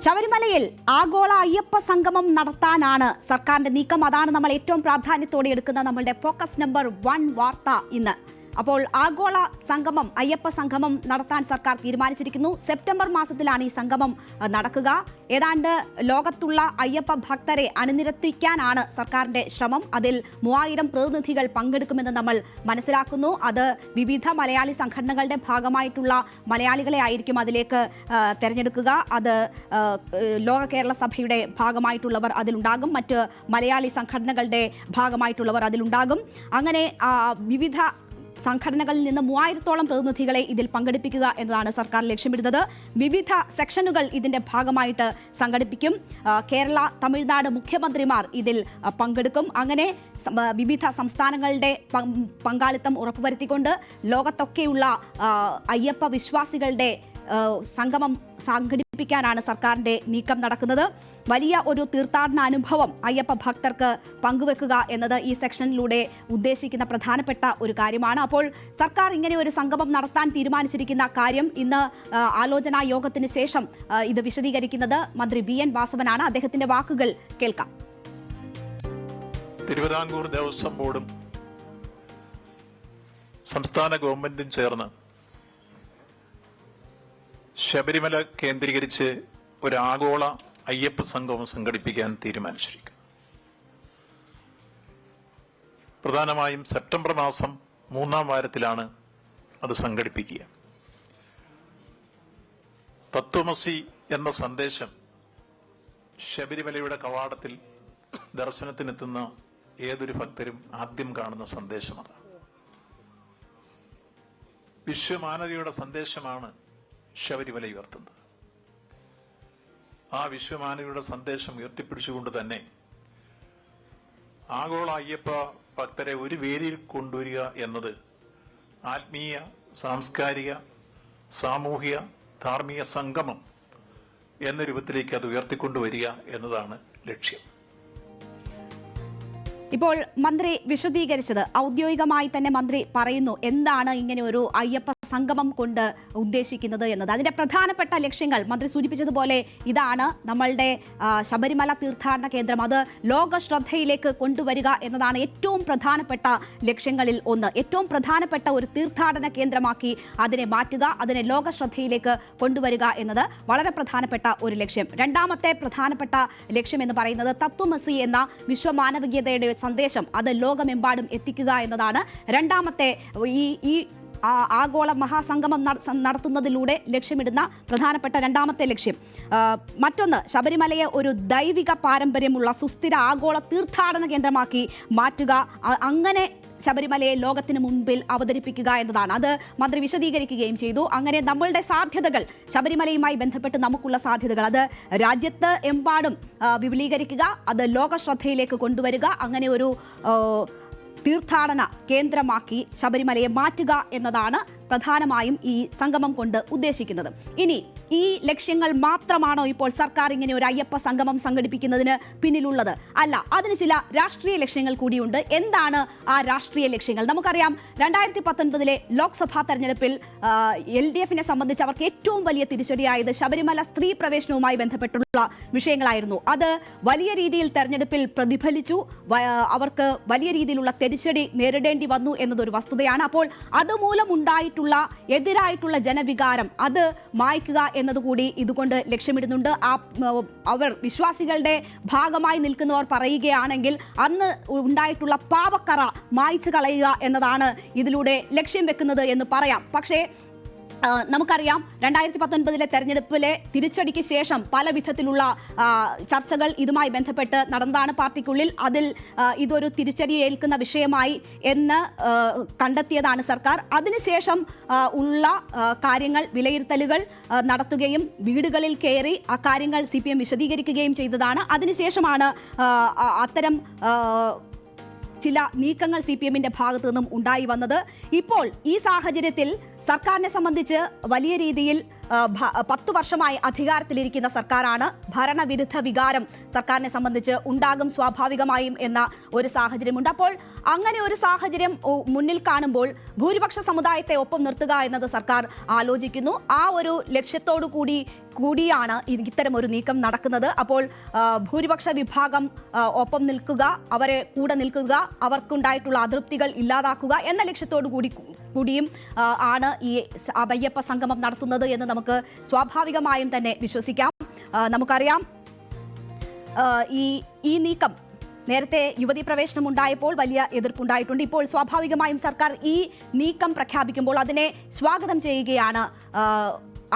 ശബരിമലയിൽ ആഗോള അയ്യപ്പ സംഗമം നടത്താനാണ് സർക്കാരിന്റെ നീക്കം. അതാണ് നമ്മൾ ഏറ്റവും പ്രാധാന്യത്തോടെ എടുക്കുന്ന നമ്മളുടെ ഫോക്കസ് നമ്പർ 1 വാർത്ത ഇന്ന്. അപ്പോൾ ആഗോള സംഗമം, അയ്യപ്പ സംഗമം നടത്താൻ സർക്കാർ തീരുമാനിച്ചിരിക്കുന്നു. സെപ്റ്റംബർ മാസത്തിലാണ് ഈ സംഗമം നടക്കുക. ഏതാണ്ട് ലോകത്തുള്ള അയ്യപ്പ ഭക്തരെ അണിനിരത്തിക്കാനാണ് സർക്കാരിന്റെ ശ്രമം. അതിൽ 3000 പ്രതിനിധികൾ പങ്കെടുക്കുമെന്ന് നമ്മൾ മനസ്സിലാക്കുന്നു. അത് വിവിധ മലയാളി സംഘടനകളുടെ ഭാഗമായിട്ടുള്ള മലയാളികളെ ആയിരിക്കും അതിലേക്ക് തെരഞ്ഞെടുക്കുക. അത് ലോക കേരള സഭയുടെ ഭാഗമായിട്ടുള്ളവർ അതിലുണ്ടാകും, മറ്റ് മലയാളി സംഘടനകളുടെ ഭാഗമായിട്ടുള്ളവർ അതിലുണ്ടാകും. അങ്ങനെ വിവിധ സംഘടനകളിൽ നിന്ന് 3000-ഓളം പ്രതിനിധികളെ ഇതിൽ പങ്കെടുപ്പിക്കുക എന്നതാണ് സർക്കാർ ലക്ഷ്യമിടുന്നത്. വിവിധ സെക്ഷനുകൾ ഇതിന്റെ ഭാഗമായിട്ട് സംഘടിപ്പിക്കും. കേരള, തമിഴ്നാട് മുഖ്യമന്ത്രിമാർ ഇതിൽ പങ്കെടുക്കും. അങ്ങനെ വിവിധ സംസ്ഥാനങ്ങളുടെ പങ്കാളിത്തം ഉറപ്പുവരുത്തിക്കൊണ്ട് ലോകത്തൊക്കെയുള്ള അയ്യപ്പ വിശ്വാസികളുടെ സംഗമം സംഘടിപ്പിക്കാനാണ് സർക്കാരിന്റെ നീക്കം നടക്കുന്നത്. വലിയ ഒരു തീർത്ഥാടന അനുഭവം അയ്യപ്പ ഭക്തർക്ക് പങ്കുവെക്കുക എന്നത് ഈ സെക്ഷനിലൂടെ ഉദ്ദേശിക്കുന്ന പ്രധാനപ്പെട്ട ഒരു കാര്യമാണ്. അപ്പോൾ സർക്കാർ ഇങ്ങനെ ഒരു സംഗമം നടത്താൻ തീരുമാനിച്ചിരിക്കുന്ന കാര്യം ഇന്ന് ആലോചനാ യോഗത്തിന് ശേഷം ഇത് വിശദീകരിക്കുന്നത് മന്ത്രി VN വാസവനാണ്. അദ്ദേഹത്തിന്റെ വാക്കുകൾ കേൾക്കാം. തിരുവിതാംകൂർ ദേവസ്വം ബോർഡും സംസ്ഥാന ഗവൺമെന്റും ചേർന്ന് ശബരിമല കേന്ദ്രീകരിച്ച് ഒരു ആഗോള അയ്യപ്പ സംഗമം സംഘടിപ്പിക്കാൻ തീരുമാനിച്ചിരിക്കുന്നു. പ്രധാനമായും സെപ്റ്റംബർ മാസം 3-ാം വാരത്തിലാണ് അത് സംഘടിപ്പിക്കുക. തത്വമസി എന്ന സന്ദേശം ശബരിമലയുടെ കവാടത്തിൽ ദർശനത്തിനെത്തുന്ന ഏതൊരു ഭക്തരും ആദ്യം കാണുന്ന സന്ദേശമാണ്. വിശ്വമാനവതയുടെ സന്ദേശമാണ് ശബരിമല ഉയർത്തുന്നത്. ആ വിശ്വമാനവയുടെ സന്ദേശം ഉയർത്തിപ്പിടിച്ചുകൊണ്ട് തന്നെ ആഗോള അയ്യപ്പ ഭക്തരെ ഒരു വേദിയിൽ കൊണ്ടുവരിക എന്നത് ആത്മീയ, സാംസ്കാരിക, സാമൂഹിക, ധാർമ്മിക സംഗമം എന്ന രൂപത്തിലേക്ക് അത് ഉയർത്തിക്കൊണ്ടുവരിക എന്നതാണ് ലക്ഷ്യം. ഇപ്പോൾ മന്ത്രി വിശദീകരിച്ചത് ഔദ്യോഗികമായി തന്നെ മന്ത്രി പറയുന്നു എന്താണ് ഇങ്ങനെ ഒരു അയ്യപ്പ സംഗമം കൊണ്ട് ഉദ്ദേശിക്കുന്നത് എന്നത്. അതിന്റെ പ്രധാനപ്പെട്ട ലക്ഷ്യങ്ങൾ മന്ത്രി സൂചിപ്പിച്ചതുപോലെ ഇതാണ്. നമ്മളുടെ ശബരിമല തീർത്ഥാടന കേന്ദ്രം അത് ലോക ശ്രദ്ധയിലേക്ക് കൊണ്ടുവരിക എന്നതാണ് ഏറ്റവും പ്രധാനപ്പെട്ട ലക്ഷ്യങ്ങളിൽ ഒന്ന്. ഏറ്റവും പ്രധാനപ്പെട്ട ഒരു തീർത്ഥാടന കേന്ദ്രമാക്കി അതിനെ മാറ്റുക, അതിനെ ലോക ശ്രദ്ധയിലേക്ക് കൊണ്ടുവരിക എന്നത് വളരെ പ്രധാനപ്പെട്ട ഒരു ലക്ഷ്യം. രണ്ടാമത്തെ പ്രധാനപ്പെട്ട ലക്ഷ്യം എന്ന് പറയുന്നത് തത്വമസി എന്ന വിശ്വമാനവികതയുടെ സന്ദേശം അത് ലോകമെമ്പാടും എത്തിക്കുക എന്നതാണ്. രണ്ടാമത്തെ ഈ ആഗോള മഹാസംഗമം നടത്തുന്നതിലൂടെ ലക്ഷ്യമിടുന്ന പ്രധാനപ്പെട്ട രണ്ടാമത്തെ ലക്ഷ്യം. മറ്റൊന്ന്, ശബരിമലയെ ഒരു ദൈവിക പാരമ്പര്യമുള്ള സുസ്ഥിര ആഗോള തീർത്ഥാടന കേന്ദ്രമാക്കി മാറ്റുക, അങ്ങനെ ശബരിമലയെ ലോകത്തിന് മുൻപിൽ അവതരിപ്പിക്കുക എന്നതാണ്. അത് മന്ത്രി വിശദീകരിക്കുകയും ചെയ്തു. അങ്ങനെ നമ്മളുടെ സാധ്യതകൾ, ശബരിമലയുമായി ബന്ധപ്പെട്ട് നമുക്കുള്ള സാധ്യതകൾ അത് രാജ്യത്ത് എമ്പാടും വിപുലീകരിക്കുക, അത് ലോക ശ്രദ്ധയിലേക്ക് കൊണ്ടുവരിക, അങ്ങനെ ഒരു തീർത്ഥാടന കേന്ദ്രമാക്കി ശബരിമലയെ മാറ്റുക എന്നതാണ് പ്രധാനമായും ഈ സംഗമം കൊണ്ട് ഉദ്ദേശിക്കുന്നത്. ഇനി ഈ ലക്ഷ്യങ്ങൾ മാത്രമാണോ ഇപ്പോൾ സർക്കാർ ഇങ്ങനെ ഒരു അയ്യപ്പ സംഗമം സംഘടിപ്പിക്കുന്നതിന് പിന്നിലുള്ളത്? അല്ല, അതിന് ചില രാഷ്ട്രീയ ലക്ഷ്യങ്ങൾ കൂടിയുണ്ട്. എന്താണ് ആ രാഷ്ട്രീയ ലക്ഷ്യങ്ങൾ? നമുക്കറിയാം 2019 ലോക്സഭാ തെരഞ്ഞെടുപ്പിൽ LDF-നെ സംബന്ധിച്ച് അവർക്ക് ഏറ്റവും വലിയ തിരിച്ചടിയായത് ശബരിമല സ്ത്രീ പ്രവേശനവുമായി ബന്ധപ്പെട്ടുള്ള വിഷയങ്ങളായിരുന്നു. അത് വലിയ രീതിയിൽ തെരഞ്ഞെടുപ്പിൽ പ്രതിഫലിച്ചു. അവർക്ക് വലിയ രീതിയിലുള്ള തിരിച്ചടി നേരിടേണ്ടി വന്നു എന്നതൊരു വസ്തുതയാണ്. അപ്പോൾ അതുമൂലം എതിരായിട്ടുള്ള ജനവികാരം അത് മായ്ക്കുക എന്നതുകൂടി ഇതുകൊണ്ട് ലക്ഷ്യമിടുന്നുണ്ട്. അവർ വിശ്വാസികളുടെ ഭാഗമായി നിൽക്കുന്നവർ പറയുകയാണെങ്കിൽ അന്ന് ഉണ്ടായിട്ടുള്ള പാവക്കറ മായ്ച്ചു കളയുക എന്നതാണ് ഇതിലൂടെ ലക്ഷ്യം വെക്കുന്നത് എന്ന് പറയാം. പക്ഷേ നമുക്കറിയാം 2019 തെരഞ്ഞെടുപ്പിലെ തിരിച്ചടിക്ക് ശേഷം പല വിധത്തിലുള്ള ചർച്ചകൾ ഇതുമായി ബന്ധപ്പെട്ട് നടന്നതാണ് പാർട്ടിക്കുള്ളിൽ. അതിൽ ഇതൊരു തിരിച്ചടി ഏൽക്കുന്ന വിഷയമായി എന്ന് കണ്ടെത്തിയതാണ് സർക്കാർ. അതിനുശേഷം ഉള്ള കാര്യങ്ങൾ വിലയിരുത്തലുകൾ നടത്തുകയും വീടുകളിൽ കയറി ആ കാര്യങ്ങൾ CPM വിശദീകരിക്കുകയും ചെയ്തതാണ്. അതിനുശേഷമാണ് അത്തരം ചില നീക്കങ്ങൾ CPM-ന്റെ ഭാഗത്തു നിന്നും ഉണ്ടായി വന്നത്. ഇപ്പോൾ ഈ സാഹചര്യത്തിൽ സർക്കാരിനെ സംബന്ധിച്ച് വലിയ രീതിയിൽ 10 വർഷമായി അധികാരത്തിലിരിക്കുന്ന സർക്കാരാണ്. ഭരണവിരുദ്ധ വികാരം സർക്കാരിനെ സംബന്ധിച്ച് ഉണ്ടാകും സ്വാഭാവികമായും എന്ന ഒരു സാഹചര്യമുണ്ട്. അപ്പോൾ അങ്ങനെ ഒരു സാഹചര്യം മുന്നിൽ കാണുമ്പോൾ ഭൂരിപക്ഷ സമുദായത്തെ ഒപ്പം നിർത്തുക എന്നത് സർക്കാർ ആലോചിക്കുന്നു. ആ ഒരു ലക്ഷ്യത്തോടു കൂടിയാണ് ഇത്തരമൊരു നീക്കം നടക്കുന്നത്. അപ്പോൾ ഭൂരിപക്ഷ വിഭാഗം ഒപ്പം നിൽക്കുക, അവരെ കൂടെ നിൽക്കുക, അവർക്കുണ്ടായിട്ടുള്ള അതൃപ്തികൾ ഇല്ലാതാക്കുക എന്ന ലക്ഷ്യത്തോടു കൂടിയും ആണ് ഈ അയ്യപ്പ സംഗമം നടത്തുന്നത് എന്ന് നമുക്ക് സ്വാഭാവികമായും തന്നെ വിശ്വസിക്കാം. നമുക്കറിയാം ഈ നീക്കം നേരത്തെ യുവതീ പ്രവേശനം ഉണ്ടായപ്പോൾ വലിയ എതിർപ്പുണ്ടായിട്ടുണ്ട്. ഇപ്പോൾ സ്വാഭാവികമായും സർക്കാർ ഈ നീക്കം പ്രഖ്യാപിക്കുമ്പോൾ അതിനെ സ്വാഗതം ചെയ്യുകയാണ്.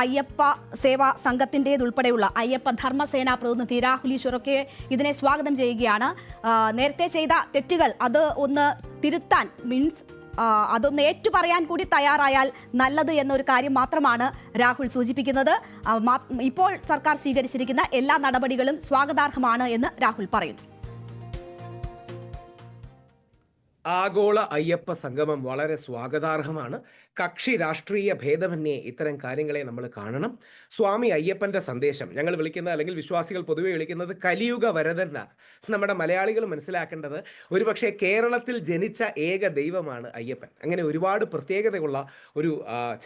അയ്യപ്പ സേവാ സംഘത്തിൻ്റെതുൾപ്പെടെയുള്ള അയ്യപ്പ ധർമ്മസേന പ്രതിനിധി രാഹുൽ ഈശ്വറൊക്കെ ഇതിനെ സ്വാഗതം ചെയ്യുകയാണ്. നേരത്തെ ചെയ്ത തെറ്റുകൾ അത് ഒന്ന് തിരുത്താൻ അതൊന്ന് ഏറ്റുപറയാൻ കൂടി തയ്യാറായാൽ നല്ലത് എന്നൊരു കാര്യം മാത്രമാണ് രാഹുൽ സൂചിപ്പിക്കുന്നത്. ഇപ്പോൾ സർക്കാർ സ്വീകരിച്ചിരിക്കുന്ന എല്ലാ നടപടികളും സ്വാഗതാർഹമാണ് എന്ന് രാഹുൽ പറയുന്നു. ആഗോള അയ്യപ്പ സംഗമം വളരെ സ്വാഗതാർഹമാണ്. കക്ഷി രാഷ്ട്രീയ ഭേദമന്യേ ഇത്തരം കാര്യങ്ങളെ നമ്മൾ കാണണം. സ്വാമി അയ്യപ്പന്റെ സന്ദേശം ഞങ്ങൾ വിളിക്കുന്നത്, അല്ലെങ്കിൽ വിശ്വാസികൾ പൊതുവെ വിളിക്കുന്നത് കലിയുഗ വരദനാണ്. നമ്മുടെ മലയാളികൾ മനസ്സിലാക്കേണ്ടത് ഒരുപക്ഷെ കേരളത്തിൽ ജനിച്ച ഏക ദൈവമാണ് അയ്യപ്പൻ. അങ്ങനെ ഒരുപാട് പ്രത്യേകതയുള്ള ഒരു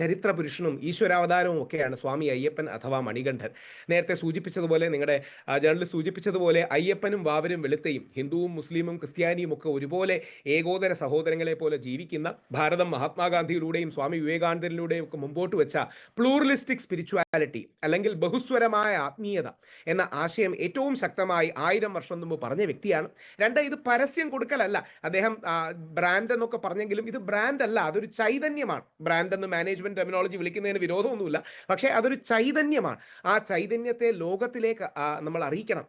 ചരിത്ര പുരുഷനും ഈശ്വരാവതാരവും ഒക്കെയാണ് സ്വാമി അയ്യപ്പൻ അഥവാ മണികണ്ഠൻ. നേരത്തെ സൂചിപ്പിച്ചതുപോലെ, നിങ്ങളുടെ ജേർണലിസ്റ്റ് സൂചിപ്പിച്ചതുപോലെ, അയ്യപ്പനും വാവരും വെളുത്തയും ഹിന്ദുവും മുസ്ലിമും ക്രിസ്ത്യാനിയും ഒക്കെ ഒരുപോലെ ഏകോദര സഹോദരങ്ങളെ പോലെ ജീവിക്കുന്ന, ഭാരതം മഹാത്മാഗാന്ധിയിലൂടെയും സ്വാമി വിവേകാനന്ദനിലൂടെയും ഒക്കെ മുമ്പോട്ട് വെച്ച പ്ലൂറലിസ്റ്റിക് സ്പിരിച്വാലിറ്റി അല്ലെങ്കിൽ ബഹുസ്വരമായ ആത്മീയത എന്ന ആശയം ഏറ്റവും ശക്തമായി 1000 വർഷം മുമ്പ് പറഞ്ഞ വ്യക്തിയാണ്. ഇത് പരസ്യം കൊടുക്കലല്ല. അദ്ദേഹം ബ്രാൻഡ് എന്നൊക്കെ പറഞ്ഞെങ്കിലും ഇത് ബ്രാൻഡ് അല്ല, അതൊരു ചൈതന്യമാണ്. ബ്രാൻഡ് എന്ന് മാനേജ്മെന്റ് ടെർമിനോളജി വിളിക്കുന്നതിന് വിരോധമൊന്നുമില്ല, പക്ഷേ അതൊരു ചൈതന്യമാണ്. ആ ചൈതന്യത്തെ ലോകത്തിലേക്ക് നമ്മൾ അറിയിക്കണം.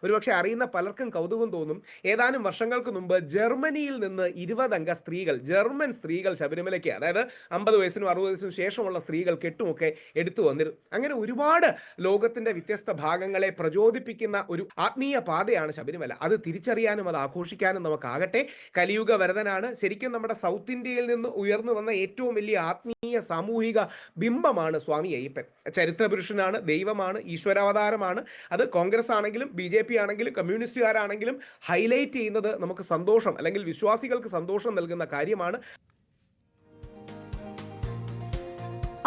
ഒരുപക്ഷെ അറിയുന്ന പലർക്കും കൗതുകം തോന്നും, ഏതാനും വർഷങ്ങൾക്ക് മുമ്പ് ജർമ്മനിയിൽ നിന്ന് 20 അംഗ സ്ത്രീകൾ, ജർമ്മൻ സ്ത്രീകൾ ശബരിമലയ്ക്ക്, അതായത് 50 വയസ്സിനും 60 വയസ്സിനും ശേഷമുള്ള സ്ത്രീകൾ കെട്ടുമൊക്കെ എടുത്തു വന്നിരുന്നു. അങ്ങനെ ഒരുപാട് ലോകത്തിന്റെ വ്യത്യസ്ത ഭാഗങ്ങളെ പ്രചോദിപ്പിക്കുന്ന ഒരു ആത്മീയ പാതയാണ് ശബരിമല. അത് തിരിച്ചറിയാനും അത് ആഘോഷിക്കാനും നമുക്കാകട്ടെ. കലിയുഗ വരദനാണ്. ശരിക്കും നമ്മുടെ സൗത്ത് ഇന്ത്യയിൽ നിന്ന് ഉയർന്നു വന്ന ഏറ്റവും വലിയ ആത്മീയ സാമൂഹിക ബിംബമാണ് സ്വാമി അയ്യപ്പൻ. ചരിത്ര പുരുഷനാണ്, ദൈവമാണ്, ഈശ്വരാവതാരമാണ്. അത് കോൺഗ്രസ് ആണെങ്കിലും BJP ആണെങ്കിലും കമ്മ്യൂണിസ്റ്റുകാരാണെങ്കിലും ഹൈലൈറ്റ് ചെയ്യുന്നത് നമുക്ക് സന്തോഷം, അല്ലെങ്കിൽ വിശ്വാസികൾക്ക് സന്തോഷം നൽകുന്ന കാര്യമാണ്.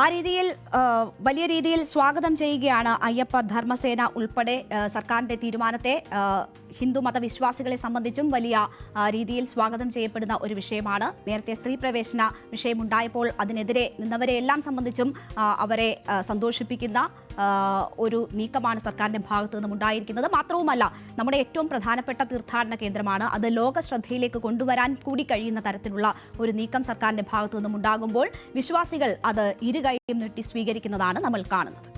ആ രീതിയിൽ വലിയ രീതിയിൽ സ്വാഗതം ചെയ്യുകയാണ് അയ്യപ്പ ധർമ്മസേന ഉൾപ്പെടെ സർക്കാരിന്റെ തീരുമാനത്തെ. ഹിന്ദു മതവിശ്വാസികളെ സംബന്ധിച്ചും വലിയ രീതിയിൽ സ്വാഗതം ചെയ്യപ്പെടുന്ന ഒരു വിഷയമാണ്. നേരത്തെ സ്ത്രീ പ്രവേശന വിഷയമുണ്ടായപ്പോൾ അതിനെതിരെ നിന്നവരെയെല്ലാം സംബന്ധിച്ചും അവരെ സന്തോഷിപ്പിക്കുന്ന ഒരു നീക്കമാണ് സർക്കാരിന്റെ ഭാഗത്തു നിന്നും ഉണ്ടായിരിക്കുന്നത്. മാത്രവുമല്ല, നമ്മുടെ ഏറ്റവും പ്രധാനപ്പെട്ട തീർത്ഥാടന കേന്ദ്രമാണ്. അത് ലോക ശ്രദ്ധയിലേക്ക് കൊണ്ടുവരാൻ കൂടി കഴിയുന്ന തരത്തിലുള്ള ഒരു നീക്കം സർക്കാരിന്റെ ഭാഗത്തു നിന്നും ഉണ്ടാകുമ്പോൾ വിശ്വാസികൾ അത് ഇരുകൈയും നീട്ടി സ്വീകരിക്കുന്നതാണ് നമ്മൾ കാണുന്നത്.